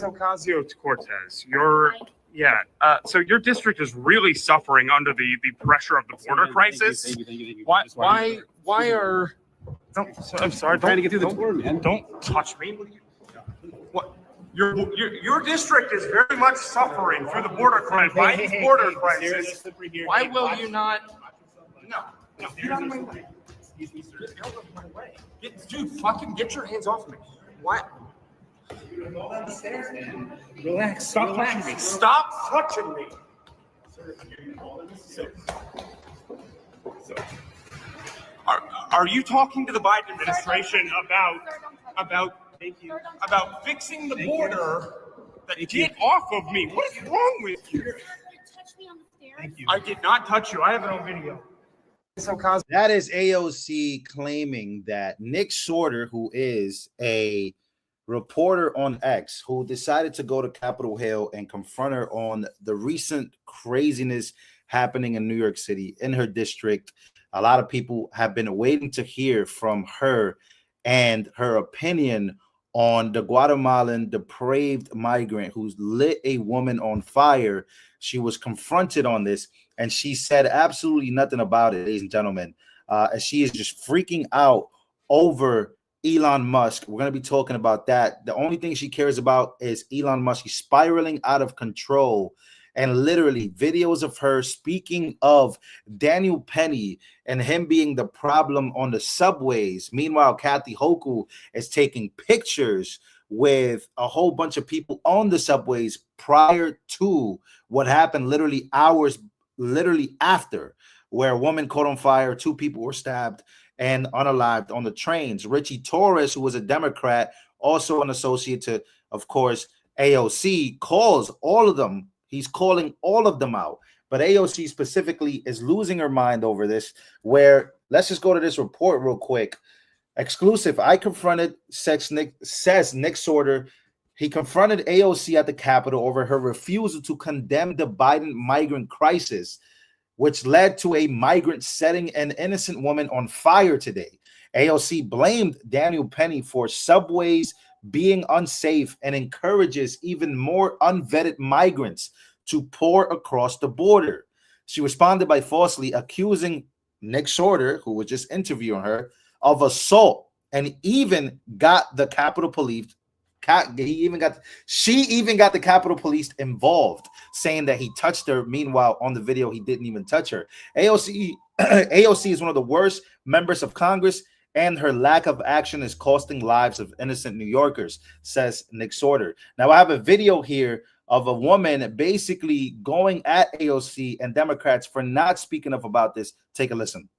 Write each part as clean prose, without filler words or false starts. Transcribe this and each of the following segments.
Ocasio-Cortez, so your district is really suffering under the pressure of the border crisis. Thank you. Why are? I'm sorry. Trying to get through the tour, man. Don't touch me. What? Your district is very much suffering through the border crisis. Why will you not? No, get out of my way. Excuse me, sir. Get out of my way. Dude, fucking get your hands off me. What? Relax. Stop touching me. Stop touching me. Are you talking to the Biden administration about fixing the border? Get off of me. What is wrong with you? I did not touch you. I have it on video. That is AOC claiming that Nick Shorter, who is a reporter on X, who decided to go to Capitol Hill and confront her on the recent craziness happening in New York City in her district. A lot of people have been waiting to hear from her and her opinion on the Guatemalan depraved migrant who's lit a woman on fire. She was confronted on this, and she said absolutely nothing about it, ladies and gentlemen. And she is just freaking out over Elon Musk. We're going to be talking about that. The only thing she cares about is Elon Musk. He's spiraling out of control. And literally videos of her speaking of Daniel Penny and him being the problem on the subways. Meanwhile, Kathy Hochul is taking pictures with a whole bunch of people on the subways prior to what happened literally hours after, where a woman caught on fire, 2 people were stabbed and unalived on the trains. Richie Torres, who was a Democrat, also an associate to, of course, AOC, calls all of them. He's calling all of them out. But AOC specifically is losing her mind over this, where let's just go to this report real quick. Exclusive. I confronted says Nick Shorter. He confronted AOC at the Capitol over her refusal to condemn the Biden migrant crisis, which led to a migrant setting an innocent woman on fire today. AOC blamed Daniel Penny for subways being unsafe and encourages even more unvetted migrants to pour across the border. She responded by falsely accusing Nick Shorter, who was just interviewing her, of assault, and even got the Capitol Police. She even got the Capitol Police involved, saying that he touched her. Meanwhile, on the video, he didn't even touch her. AOC is one of the worst members of Congress, and her lack of action is costing lives of innocent New Yorkers, says Nick Shorter. Now, I have a video here of a woman basically going at AOC and Democrats for not speaking up about this. Take a listen.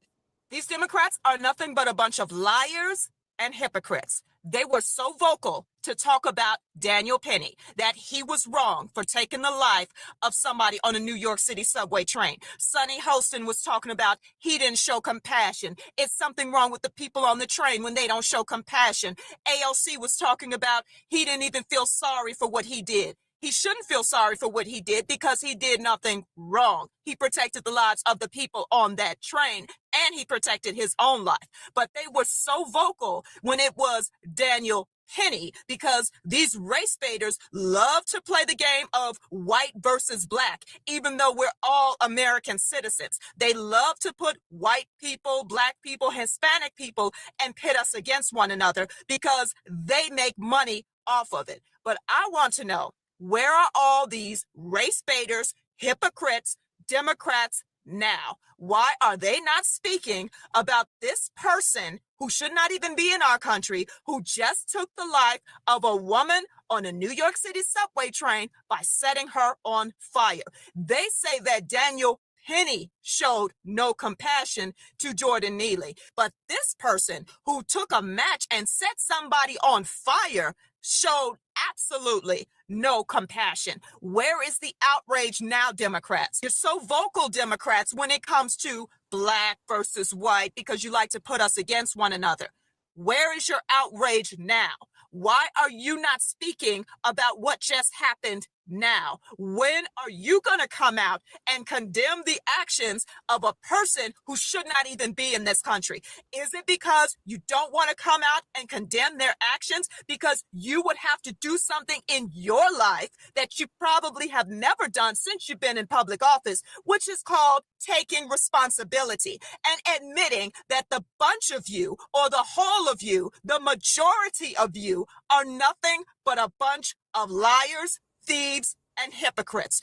These Democrats are nothing but a bunch of liars and hypocrites. They were so vocal to talk about Daniel Penny, that he was wrong for taking the life of somebody on a New York City subway train. Sonny Hostin was talking about he didn't show compassion. It's something wrong with the people on the train when they don't show compassion. AOC was talking about he didn't even feel sorry for what he did. He shouldn't feel sorry for what he did because he did nothing wrong. He protected the lives of the people on that train, and he protected his own life. But they were so vocal when it was Daniel Penny, because these race baiters love to play the game of white versus black, even though we're all American citizens. They love to put white people, black people, Hispanic people, and pit us against one another because they make money off of it. But I want to know, where are all these race baiters, hypocrites, Democrats now? Why are they not speaking about this person who should not even be in our country, who just took the life of a woman on a New York City subway train by setting her on fire? They say that Daniel Penny showed no compassion to Jordan Neely, but this person who took a match and set somebody on fire showed absolutely no compassion. Where is the outrage now, Democrats? You're so vocal, Democrats, when it comes to black versus white, because you like to put us against one another. Where is your outrage now? Why are you not speaking about what just happened now? When are you going to come out and condemn the actions of a person who should not even be in this country? Is it because you don't want to come out and condemn their actions because you would have to do something in your life that you probably have never done since you've been in public office, which is called taking responsibility and admitting that the bunch of you, or the whole of you, the majority of you, are nothing but a bunch of liars, thieves, and hypocrites.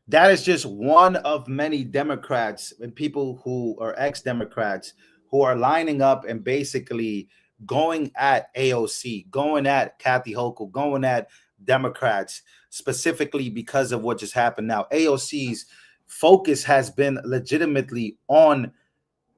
That is just one of many Democrats and people who are ex-Democrats who are lining up and basically going at AOC, going at Kathy Hochul, going at Democrats specifically because of what just happened. Now, AOC's focus has been legitimately on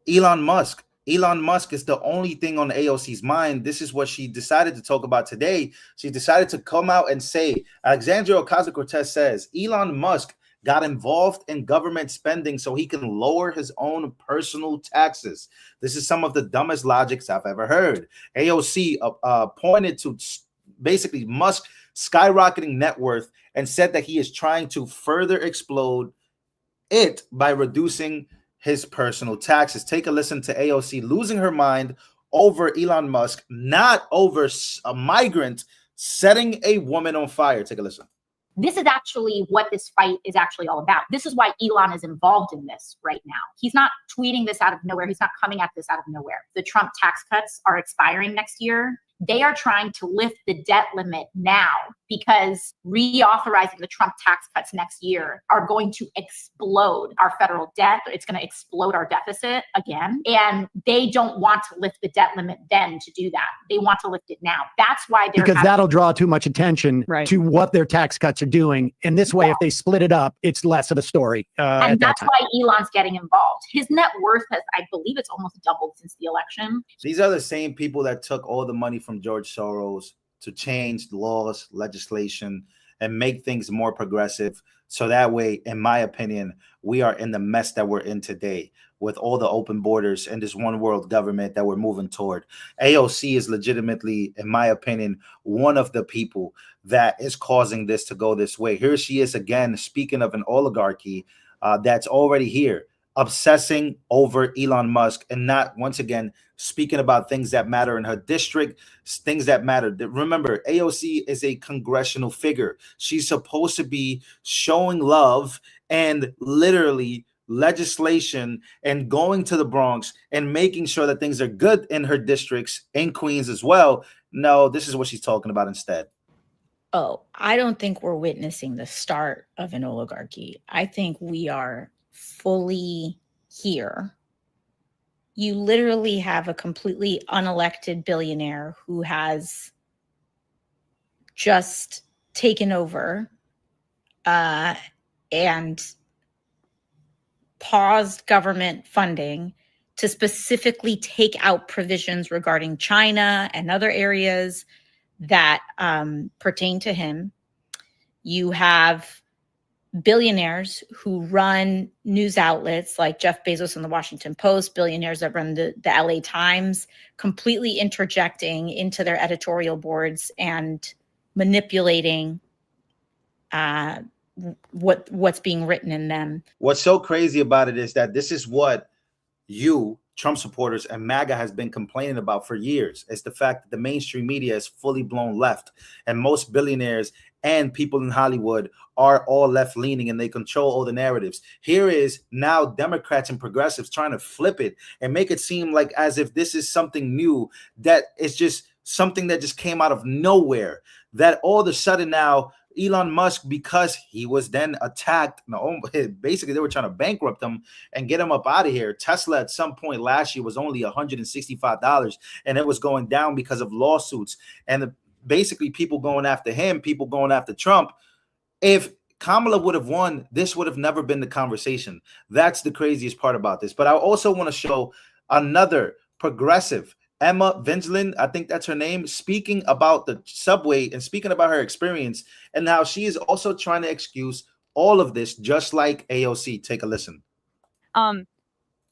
Elon Musk. Elon Musk is the only thing on AOC's mind. This is what she decided to talk about today. She decided to come out and say, Alexandria Ocasio-Cortez says, Elon Musk got involved in government spending so he can lower his own personal taxes. This is some of the dumbest logics I've ever heard. AOC pointed to basically Musk skyrocketing net worth and said that he is trying to further explode it by reducing his personal taxes. Take a listen to AOC losing her mind over Elon Musk, not over a migrant setting a woman on fire. Take a listen. This is actually what this fight is actually all about. This is why Elon is involved in this right now. He's not tweeting this out of nowhere. He's not coming at this out of nowhere. The Trump tax cuts are expiring next year. They are trying to lift the debt limit now because reauthorizing the Trump tax cuts next year are going to explode our federal debt. It's going to explode our deficit again. And they don't want to lift the debt limit then to do that. They want to lift it now. That's why they're because that'll draw too much attention to what their tax cuts are doing. And this way, if they split it up, it's less of a story. And that's why Elon's getting involved. His net worth has, I believe it's almost doubled since the election. These are the same people that took all the money from George Soros to change laws, legislation, and make things more progressive. So that way, in my opinion, we are in the mess that we're in today with all the open borders and this one world government that we're moving toward. AOC is legitimately, in my opinion, one of the people that is causing this to go this way. Here she is again, speaking of an oligarchy that's already here, obsessing over Elon Musk and not, once again, speaking about things that matter in her district, things that matter. Remember, AOC is a congressional figure. She's supposed to be showing love and literally legislation and going to the Bronx and making sure that things are good in her districts, in Queens as well. No, this is what she's talking about instead. Oh, I don't think we're witnessing the start of an oligarchy. I think we are fully here. You literally have a completely unelected billionaire who has just taken over and paused government funding to specifically take out provisions regarding China and other areas that pertain to him. You have billionaires who run news outlets like Jeff Bezos and the Washington Post, billionaires that run the LA Times, completely interjecting into their editorial boards and manipulating what's being written in them. What's so crazy about it is that this is what you, Trump supporters, and MAGA has been complaining about for years. It's the fact that the mainstream media is fully blown left, and most billionaires and people in Hollywood are all left-leaning and they control all the narratives. Here is now Democrats and progressives trying to flip it and make it seem like as if this is something new, that it's just something that just came out of nowhere, that all of a sudden now Elon Musk, because he was then attacked, basically they were trying to bankrupt him and get him up out of here. Tesla at some point last year was only $165 and it was going down because of lawsuits and basically people going after him, people going after Trump. If Kamala would have won, this would have never been the conversation. That's the craziest part about this. But I also want to show another progressive, Emma Vigeland, I think that's her name, speaking about the subway and speaking about her experience and how she is also trying to excuse all of this, just like AOC. Take a listen.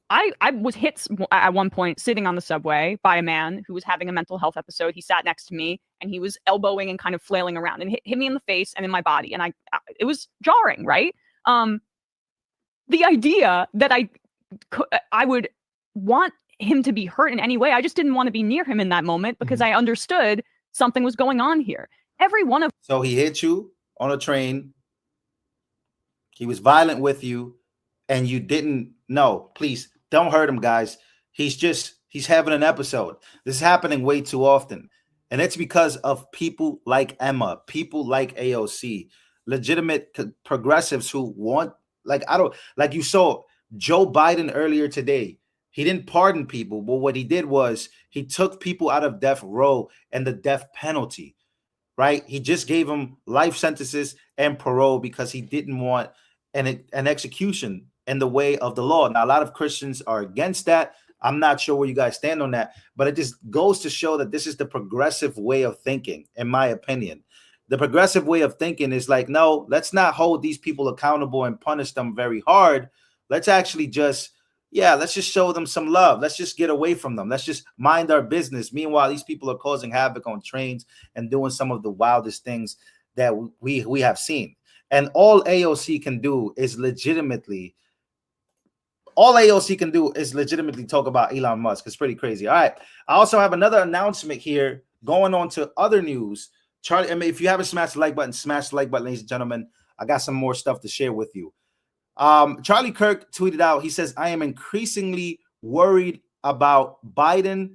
I was hit at one point sitting on the subway by a man who was having a mental health episode. He sat next to me and he was elbowing and kind of flailing around and hit me in the face and in my body. And it was jarring, right? The idea that I would want him to be hurt in any way, I just didn't want to be near him in that moment because I understood something was going on here. Every one of So he hit you on a train. He was violent with you, and you didn't know. Please don't hurt him, guys. He's having an episode. This is happening way too often. And it's because of people like Emma, people like AOC, legitimate progressives who want, like you saw Joe Biden earlier today. He didn't pardon people, but what he did was he took people out of death row and the death penalty, right? He just gave them life sentences and parole because he didn't want an execution in the way of the law. Now, a lot of Christians are against that. I'm not sure where you guys stand on that, but it just goes to show that this is the progressive way of thinking, in my opinion. The progressive way of thinking is like, no, let's not hold these people accountable and punish them very hard. Let's actually let's just show them some love. Let's just get away from them. Let's just mind our business. Meanwhile, these people are causing havoc on trains and doing some of the wildest things that we have seen. And all AOC can do is legitimately talk about Elon Musk. It's pretty crazy. All right. I also have another announcement here going on to other news. Charlie, I mean, if you haven't smashed the like button, smash the like button, ladies and gentlemen. I got some more stuff to share with you. Charlie Kirk tweeted out, he says, I am increasingly worried about Biden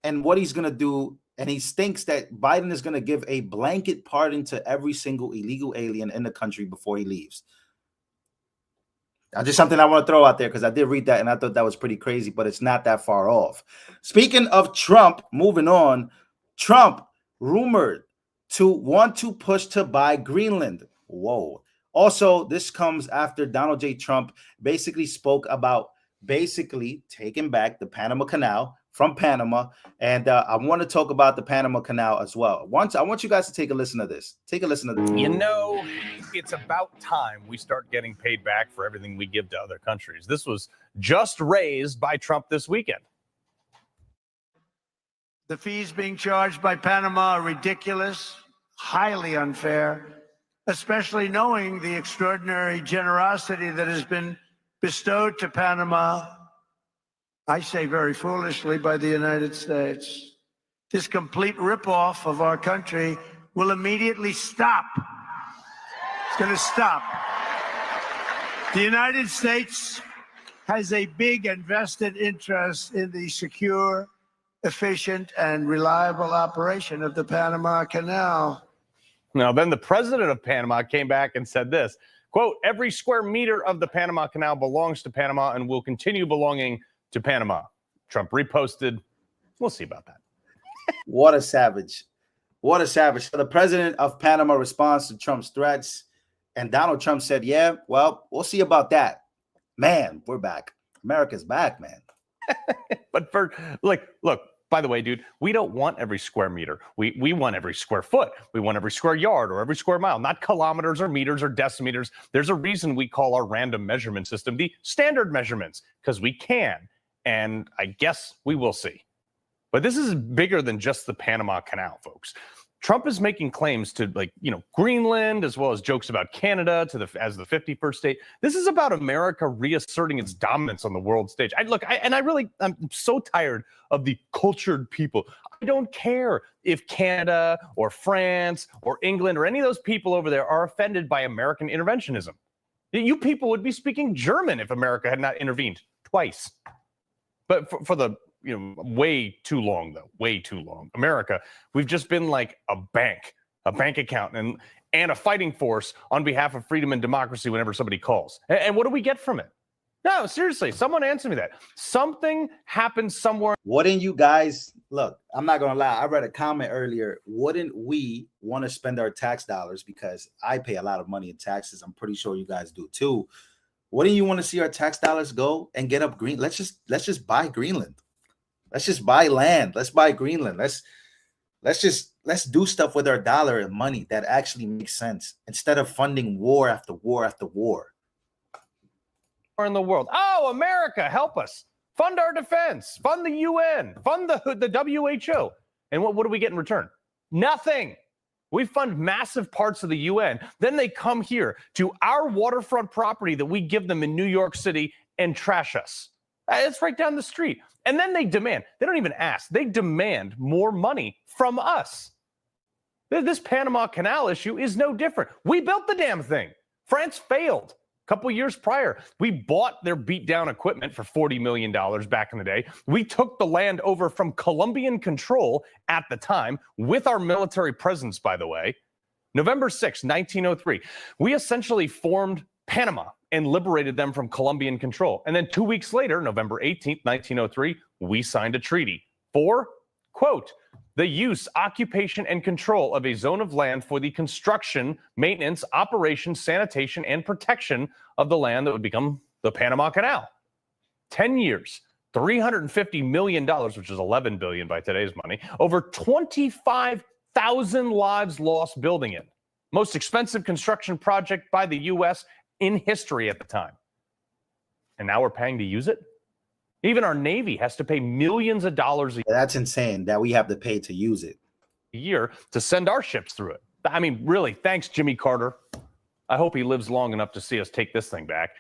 and what he's going to do. And he thinks that Biden is going to give a blanket pardon to every single illegal alien in the country before he leaves. Now, just something I want to throw out there because I did read that and I thought that was pretty crazy, but it's not that far off. Speaking of Trump, moving on, Trump rumored to want to push to buy Greenland. Whoa. Also, this comes after Donald J. Trump basically spoke about taking back the Panama Canal from Panama. And I want to talk about the Panama Canal as well. I want you guys to take a listen to this. Take a listen to this. You know, it's about time we start getting paid back for everything we give to other countries. This was just raised by Trump this weekend. The fees being charged by Panama are ridiculous, highly unfair, especially knowing the extraordinary generosity that has been bestowed to Panama, I say very foolishly, by the United States. This complete ripoff of our country will immediately stop. It's going to stop. The United States has a big and vested interest in the secure, efficient, and reliable operation of the Panama Canal. Now, then the president of Panama came back and said this, quote, every square meter of the Panama Canal belongs to Panama and will continue belonging to Panama. Trump reposted. We'll see about that. What a savage. What a savage. So the president of Panama responds to Trump's threats, and Donald Trump said, yeah, well, we'll see about that. Man, we're back. America's back, man. But look, by the way, dude, we don't want every square meter. We want every square foot. We want every square yard or every square mile, not kilometers or meters or decimeters. There's a reason we call our random measurement system the standard measurements, because we can. And I guess we will see. But this is bigger than just the Panama Canal, folks. Trump is making claims to, Greenland, as well as jokes about Canada as the 51st state. This is about America reasserting its dominance on the world stage. I'm so tired of the cultured people. I don't care if Canada or France or England or any of those people over there are offended by American interventionism. You people would be speaking German if America had not intervened twice. But for the way too long, though. Way too long. America, we've just been like a bank account and a fighting force on behalf of freedom and democracy whenever somebody calls. And what do we get from it? No, seriously, someone answer me that. Something happened somewhere. Wouldn't you guys, look, I'm not going to lie. I read a comment earlier. Wouldn't we want to spend our tax dollars? Because I pay a lot of money in taxes. I'm pretty sure you guys do too. Wouldn't you want to see our tax dollars go and get up green? Let's just buy Greenland. Let's just buy land. Let's buy Greenland. Let's do stuff with our dollar and money that actually makes sense instead of funding war after war after war. In the world. Oh, America, help us. Fund our defense, fund the UN, fund the WHO. And what do we get in return? Nothing. We fund massive parts of the UN. Then they come here to our waterfront property that we give them in New York City and trash us. It's right down the street. And then they demand, they don't even ask, they demand more money from us. This Panama Canal issue is no different. We built the damn thing. France failed. A couple years prior, we bought their beat down equipment for $40 million back in the day. We took the land over from Colombian control at the time with our military presence, by the way. November 6, 1903, we essentially formed Panama and liberated them from Colombian control. And then 2 weeks later, November 18th, 1903, we signed a treaty for, quote, the use, occupation, and control of a zone of land for the construction, maintenance, operation, sanitation, and protection of the land that would become the Panama Canal. 10 years, $350 million, which is $11 billion by today's money, over 25,000 lives lost building it. Most expensive construction project by the U.S. in history at the time. And now we're paying to use it? Even our Navy has to pay millions of dollars a year. That's insane that we have to pay to use it. A year to send our ships through it. I mean, really, thanks, Jimmy Carter. I hope he lives long enough to see us take this thing back.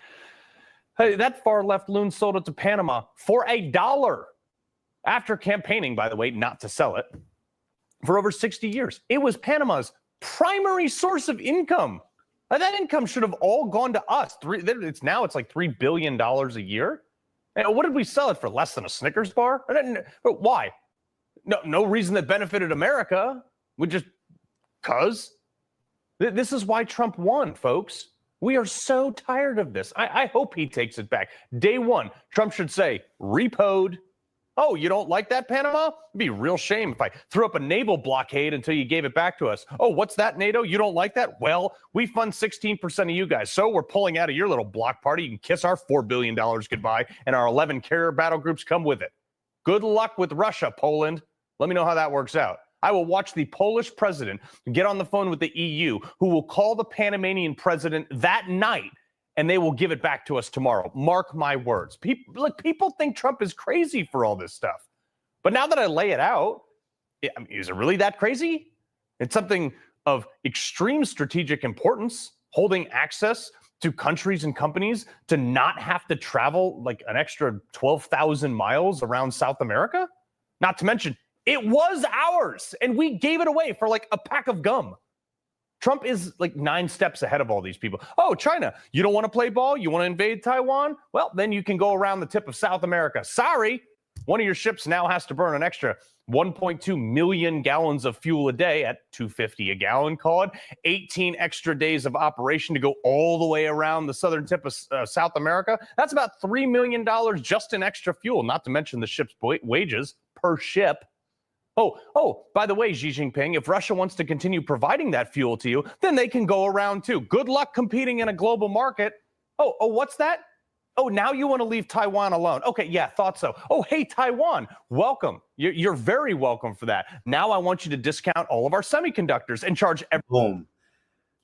Hey, that far left loon sold it to Panama for $1 after campaigning, by the way, not to sell it for over 60 years. It was Panama's primary source of income. That income should have all gone to us. It's like $3 billion a year. And what did we sell it for? Less than a Snickers bar? Why? No reason that benefited America. We just cause. This is why Trump won, folks. We are so tired of this. I hope he takes it back. Day one, Trump should say, repoed. Oh, you don't like that, Panama? It'd be a real shame if I threw up a naval blockade until you gave it back to us. Oh, what's that, NATO? You don't like that? Well, we fund 16% of you guys, so we're pulling out of your little block party. You can kiss our $4 billion goodbye, and our 11 carrier battle groups come with it. Good luck with Russia, Poland. Let me know how that works out. I will watch the Polish president get on the phone with the EU, who will call the Panamanian president that night, and they will give it back to us tomorrow. Mark my words. People think Trump is crazy for all this stuff. But now that I lay it out, is it really that crazy? It's something of extreme strategic importance, holding access to countries and companies to not have to travel like an extra 12,000 miles around South America. Not to mention, it was ours, and we gave it away for like a pack of gum. Trump is like 9 steps ahead of all these people. Oh, China, you don't want to play ball? You want to invade Taiwan? Well, then you can go around the tip of South America. Sorry, one of your ships now has to burn an extra 1.2 million gallons of fuel a day at $2.50 a gallon, call it. 18 extra days of operation to go all the way around the southern tip of South America. That's about $3 million just in extra fuel, not to mention the ship's wages per ship. Oh, by the way, Xi Jinping, if Russia wants to continue providing that fuel to you, then they can go around too. Good luck competing in a global market. Oh, what's that? Oh, now you want to leave Taiwan alone. Okay, yeah, thought so. Oh, hey, Taiwan, welcome. You're very welcome for that. Now I want you to discount all of our semiconductors and charge Boom.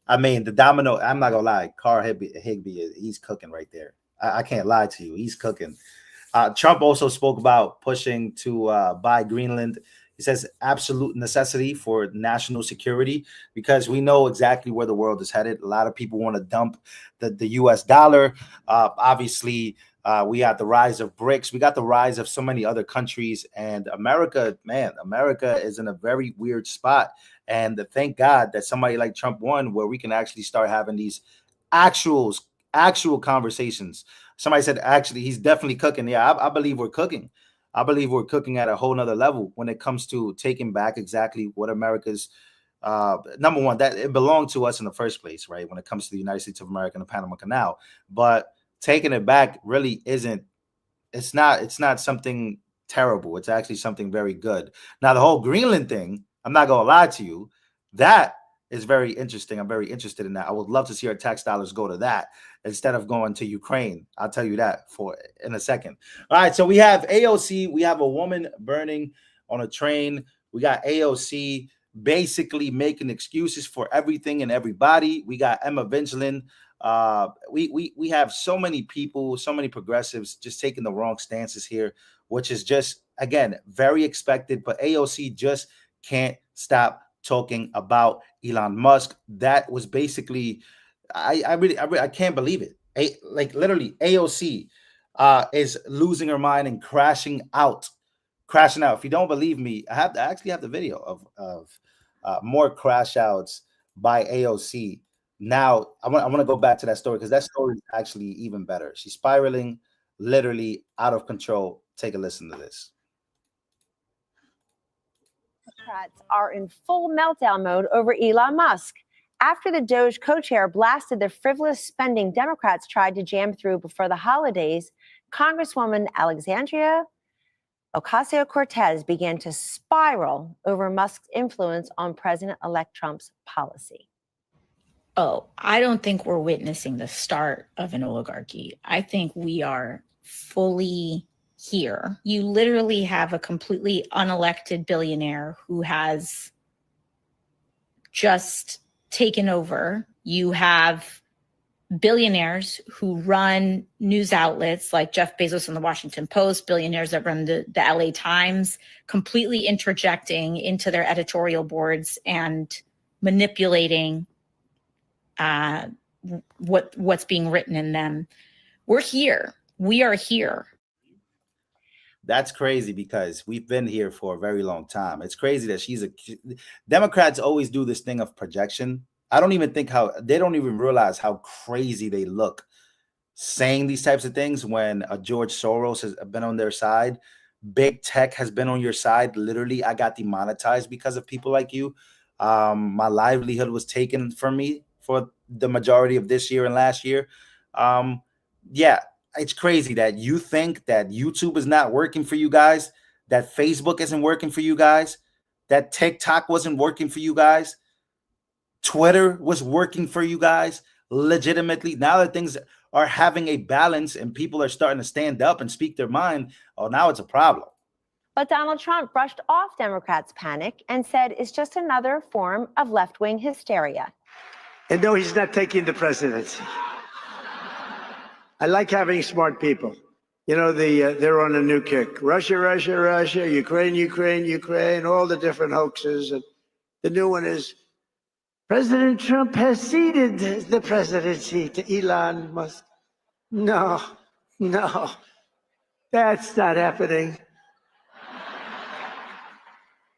I mean, the domino, I'm not going to lie, Carl Higbee, he's cooking right there. I can't lie to you. He's cooking. Trump also spoke about pushing to buy Greenland. He says absolute necessity for national security because we know exactly where the world is headed. A lot of people want to dump the U.S. dollar. Obviously, we got the rise of BRICS. We got the rise of so many other countries. And America, man, America is in a very weird spot. And thank God that somebody like Trump won, where we can actually start having these actual conversations. Somebody said, actually, he's definitely cooking. Yeah, I believe we're cooking. I believe we're cooking at a whole nother level when it comes to taking back exactly what America's number one, that it belonged to us in the first place, right? When it comes to the United States of America and the Panama Canal, but taking it back really isn't. It's not something terrible. It's actually something very good. Now, the whole Greenland thing, I'm not gonna lie to you, that is very interesting. I'm very interested in that. I would love to see our tax dollars go to that instead of going to Ukraine. I'll tell you that in a second. All right, so we have AOC. We have a woman burning on a train. We got AOC basically making excuses for everything and everybody. We got Emma Vigilant We have so many people, so many progressives just taking the wrong stances here, which is just, again, very expected. But AOC just can't stop talking about Elon Musk. That was basically, I can't believe it. Like literally, AOC is losing her mind and crashing out. If you don't believe me, I actually have the video of more crash outs by AOC. Now I want to go back to that story because that story is actually even better. She's spiraling literally out of control. Take a listen to this. Democrats are in full meltdown mode over Elon Musk. After the Doge co-chair blasted the frivolous spending Democrats tried to jam through before the holidays, Congresswoman Alexandria Ocasio-Cortez began to spiral over Musk's influence on President-elect Trump's policy. Oh, I don't think we're witnessing the start of an oligarchy. I think we are fully here. You literally have a completely unelected billionaire who has just taken over. You have billionaires who run news outlets like Jeff Bezos and the Washington Post, billionaires that run the LA Times, completely interjecting into their editorial boards and manipulating what's being written in them. We're here. We are here. That's crazy because we've been here for a very long time. It's crazy that Democrats always do this thing of projection. I don't even think they don't even realize how crazy they look saying these types of things when George Soros has been on their side. Big tech has been on your side. Literally, I got demonetized because of people like you. My livelihood was taken from me for the majority of this year and last year. Yeah, it's crazy that you think that YouTube is not working for you guys, that Facebook isn't working for you guys, that TikTok wasn't working for you guys, Twitter was working for you guys legitimately. Now that things are having a balance and people are starting to stand up and speak their mind, oh, now it's a problem. But Donald Trump brushed off Democrats' panic and said it's just another form of left-wing hysteria. And no, he's not taking the presidency. I like having smart people. You know, they're on a new kick. Russia, Russia, Russia, Ukraine, Ukraine, Ukraine, all the different hoaxes. And the new one is President Trump has ceded the presidency to Elon Musk. No, that's not happening.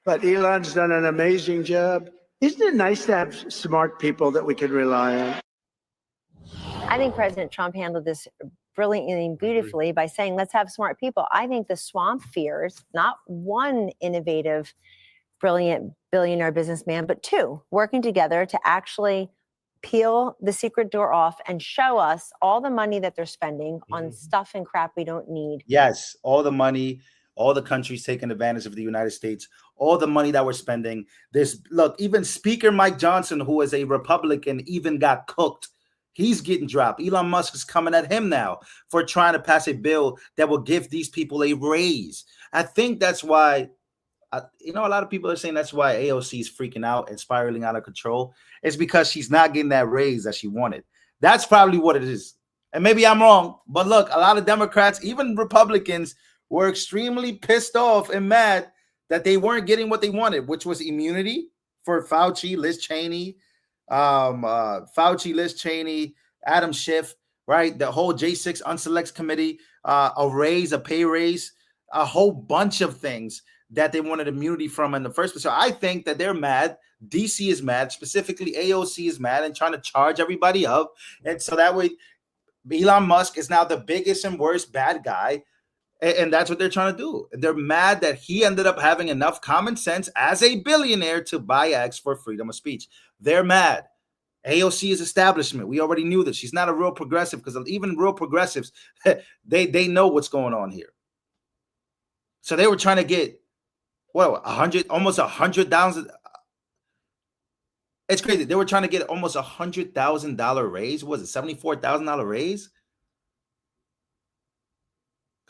But Elon's done an amazing job. Isn't it nice to have smart people that we can rely on? I think President Trump handled this brilliantly and beautifully by saying, let's have smart people. I think the swamp fears not one innovative, brilliant billionaire businessman, but two working together to actually peel the secret door off and show us all the money that they're spending on stuff and crap we don't need. Yes, all the money, all the countries taking advantage of the United States, all the money that we're spending. Look, even Speaker Mike Johnson, who is a Republican, even got cooked. He's getting dropped. Elon Musk is coming at him now for trying to pass a bill that will give these people a raise. I think that's why, a lot of people are saying that's why AOC is freaking out and spiraling out of control. It's because she's not getting that raise that she wanted. That's probably what it is. And maybe I'm wrong, but look, a lot of Democrats, even Republicans, were extremely pissed off and mad that they weren't getting what they wanted, which was immunity for Fauci, Liz Cheney, Adam Schiff, right? The whole J6 Unselects Committee, a raise, a pay raise, a whole bunch of things that they wanted immunity from in the first place. So I think that they're mad. DC is mad, specifically AOC is mad and trying to charge everybody up. And so that way, Elon Musk is now the biggest and worst bad guy. And that's what they're trying to do. They're mad that he ended up having enough common sense as a billionaire to buy X for freedom of speech. They're mad. AOC is establishment. We already knew that she's not a real progressive because even real progressives, they know what's going on here. So they were trying to get almost 100,000. It's crazy. They were trying to get almost $100,000 raise. What was it, $74,000 raise?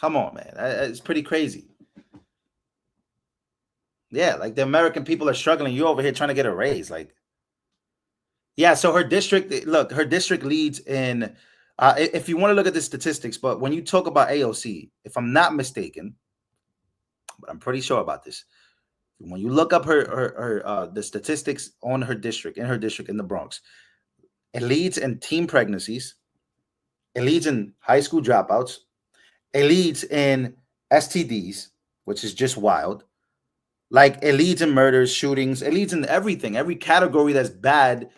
Come on, man. It's pretty crazy. Yeah, like the American people are struggling. You're over here trying to get a raise. Like, Yeah, so her district, look, her district leads in, if you want to look at the statistics, but when you talk about AOC, if I'm not mistaken, but I'm pretty sure about this, when you look up the statistics on her district, in the Bronx, it leads in teen pregnancies, it leads in high school dropouts, it leads in STDs, which is just wild. Like, it leads in murders, shootings, it leads in everything, every category that's bad.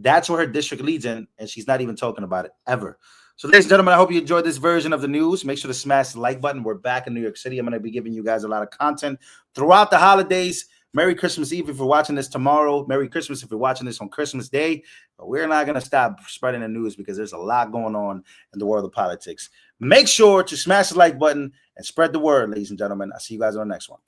That's where her district leads in, and she's not even talking about it ever. So, ladies and gentlemen, I hope you enjoyed this version of the news. Make sure to smash the like button. We're back in New York City. I'm going to be giving you guys a lot of content throughout the holidays. Merry Christmas Eve if you're watching this tomorrow. Merry Christmas if you're watching this on Christmas Day. But we're not going to stop spreading the news because there's a lot going on in the world of politics. Make sure to smash the like button and spread the word, ladies and gentlemen. I'll see you guys on the next one.